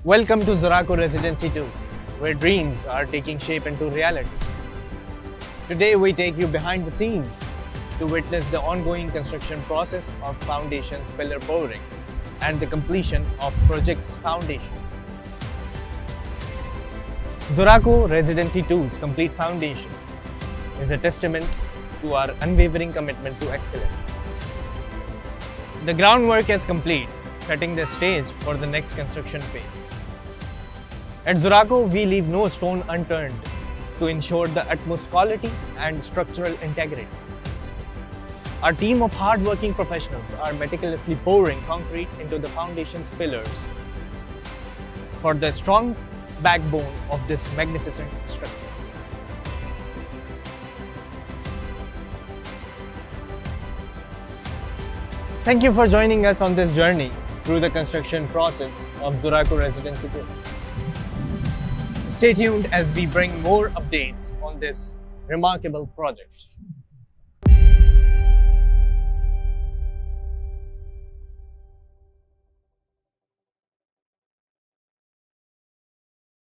Welcome to ZURAACO Residency 2, where dreams are taking shape into reality. Today we take you behind the scenes to witness the ongoing construction process of foundation's pillar pouring and the completion of project's foundation. ZURAACO Residency 2's complete foundation is a testament to our unwavering commitment to excellence. The groundwork is complete, setting the stage for the next construction phase. At ZURAACO, we leave no stone unturned to ensure the utmost quality and structural integrity. Our team of hard-working professionals are meticulously pouring concrete into the foundation's pillars for the strong backbone of this magnificent structure. Thank you for joining us on this journey through the construction process of ZURAACO Residency 2. Stay tuned as we bring more updates on this remarkable project.